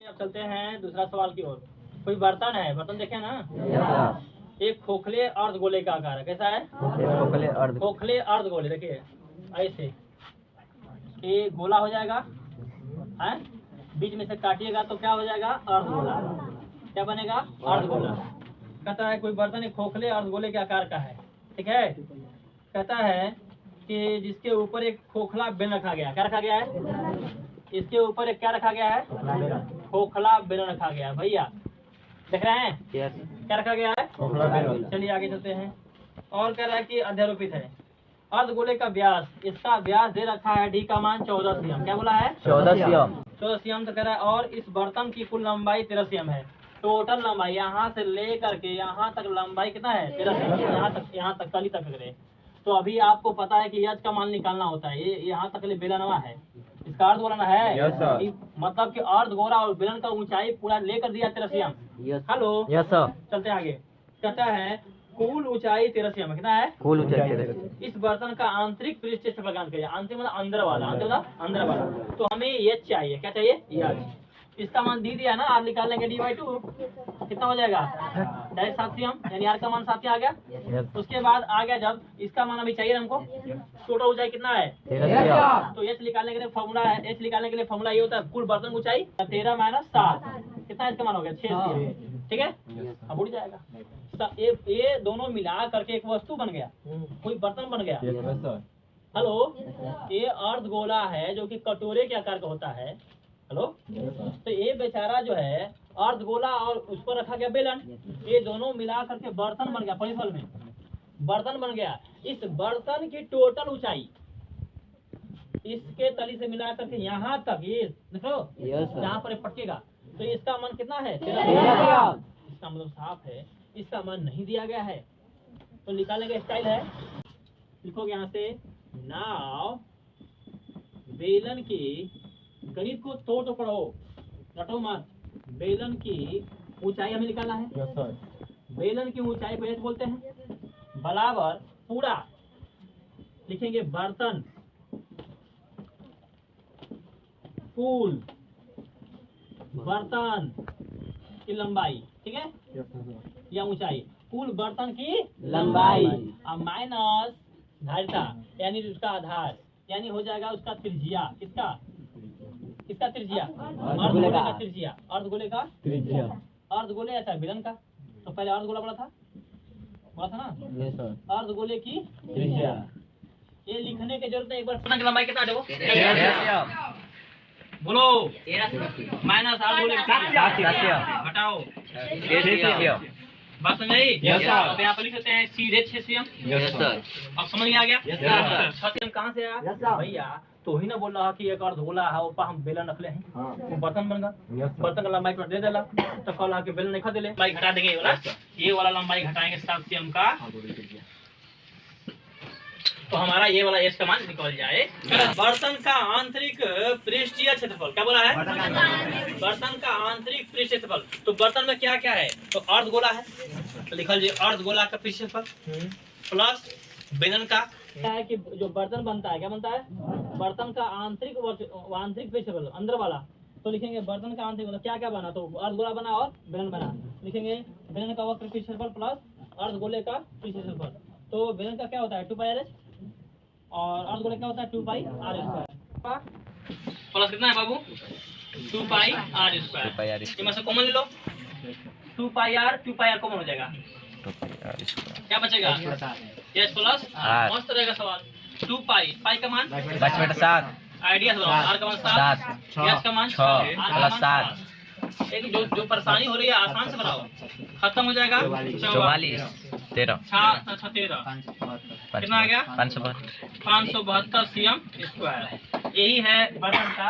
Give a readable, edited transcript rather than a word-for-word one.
अब चलते हैं दूसरा सवाल की ओर। कोई बर्तन है, बर्तन देखे ना, एक खोखले अर्धगोले का आकार है। कैसा है? खोखले अर्धगोले। देखिए ऐसे ये गोला हो जाएगा है, बीच में से काटिएगा तो क्या हो जाएगा? अर्धगोला। क्या बनेगा? अर्धगोला। कहता है कोई बर्तन एक खोखले अर्धगोले के आकार का है, ठीक है। कहता है कि जिसके ऊपर एक खोखला बेलन रखा गया। क्या रखा गया है? इसके ऊपर एक क्या रखा गया है? खोखला बेलन रखा गया है। भैया देख रहे हैं? क्या रखा गया है? खोखला बेलन। चलिए आगे चलते हैं। और कह रहा है कि अध्यारोपित है अर्धगोले का व्यास, इसका व्यास दे रखा है डी का मान 14 सीएम। क्या बोला है? 14 सीएम तो कह रहा है। और इस बर्तन की कुल लंबाई 13 सीएम है। टोटल लंबाई यहाँ से लेकर के यहाँ तक लंबाई कितना है? 13 सीएम। यहाँ तक कली तक करे। तो अभी आपको पता है कि यज का मान निकालना होता है। ये यहाँ तक बेलनवा है, इसका अर्ध गोला है। मतलब कि अर्ध गोला और बेलन का ऊंचाई पूरा लेकर दिया 13 सीएम। हेलो, चलते आगे। कहता है कुल ऊंचाई 13 सीएम। कितना है? कुल ऊंचाई। इस बर्तन का आंतरिक पृष्ठ क्षेत्रफल ज्ञात करिए। आंतरिक मतलब अंदर वाला, अंदर वाला। तो हमें ये चाहिए, क्या चाहिए? यज। इसका मान दी दिया ना, आप निकाल लेंगे डी/2 कितना हो जाएगा? डायरेक्ट 7 सीएम, यानी आर का मान 7 आ गया। उसके बाद आ गया जब इसका मान अभी चाहिए हमको, टोटल ऊंचाई कितना है? 13। तो एच निकालने के लिए फॉर्मूला है, एच निकालने के लिए फॉर्मूला ये होता है कुल बर्तन ऊंचाई 13 - 7 कितना इसका मान हो गया? 6 सीएम। ठीक है, अब उड़ जाएगा। तो ये दोनों मिला करके एक वस्तु बन गया, कोई बर्तन बन गया। हेलो, ये अर्ध गोला है जो कि कटोरे के आकार का होता है। हेलो, तो ये बेचारा जो है अर्ध गोला और उस पर रखा गया बेलन, ये दोनों मिला करके बर्तन बन गया। परिफल में बर्तन बन गया। इस बर्तन की टोटल ऊंचाई इसके तली से मिला करके यहाँ तक, ये देखो जहाँ पर पटकेगा, तो इसका मान कितना है? 13। इसका मतलब साफ है, इसका मान नहीं दिया गया है। तो निकालने का स्टाइल है, लिखोगे यहाँ से नाव बेलन की, गणित को तोड़ तो पढ़ो, रटो मत। बेलन की ऊंचाई हमें निकालना है। बेलन की ऊंचाई को बोलते हैं बराबर पूरा लिखेंगे बर्तन कुल बर्तन की लंबाई, ठीक है, या ऊंचाई कुल बर्तन की लंबाई और माइनस धारिता यानी उसका आधार, यानी हो जाएगा उसका त्रिज्या। किसका त्रिज्या? अर्धगोले का त्रिज्या। अर्धगोले का त्रिज्या। अर्धगोले ऐसा बेलन का, तो पहले अर्धगोला बड़ा था ना। अर्धगोले की त्रिज्या ये लिखने की जरूरत है। एक बार बर्तन की लंबाई कितना देखो, बोलो माइनस अर्धगोले घटाओ 6 बात समझ आई? अब यहाँ पर लिख सकते हैं सीधे 6 सीएम। अब समझ में आ गया? 6 सीएम कहाँ से आया भैया? तो ही ना बोल रहा कि एक अर्धगोला है, ऊपर हम बेलन रख ले हैं, वो बर्तन बन गया। बर्तन का लंबाई दे देला तो कल आके बेलन नहीं खा दे ले, लंबाई घटा देंगे। ये वाला लंबाई घटाएंगे 7 सीएम का, तो हमारा ये वाला एच का मान निकल जाए। बर्तन का आंतरिक पृष्ठीय क्षेत्रफल क्या बोला है? बर्तन का आंतरिक पृष्ठ क्षेत्रफल। तो बर्तन में क्या क्या है? तो अर्धगोला है, तो लिखल जी अर्धगोला का पृष्ठ क्षेत्रफल प्लस बेलन का क्या है कि जो बर्तन बनता है, क्या बनता है? बर्तन का आंतरिक पृष्ठ क्षेत्रफल अंदर वाला। तो लिखेंगे बर्तन का आंतरिक मतलब क्या क्या बना? तो अर्धगोला बना और बेलन बना। लिखेंगे बेलन का वक्र पृष्ठ क्षेत्रफल प्लस अर्धगोले का पृष्ठ क्षेत्रफल। तो बेलन का क्या होता है? 2πr और अर्धगोले क्या होता है? 2πr²। प्लस कितना है बाबू? 2πr²। इसमें से कॉमन ले लो, 2πr कॉमन हो जाएगा, क्या बचेगा? यस प्लस मस्त रहेगा सवाल। 2π का मान 5/7, आइडिया आर का मान 7, यस का मान 6 प्लस 7। एक जो परेशानी हो रही है आसान से बनाओ, खत्म हो जाएगा। 44 13 कितना आ गया? 572 सीएम स्क्वायर। यही है बर्तन का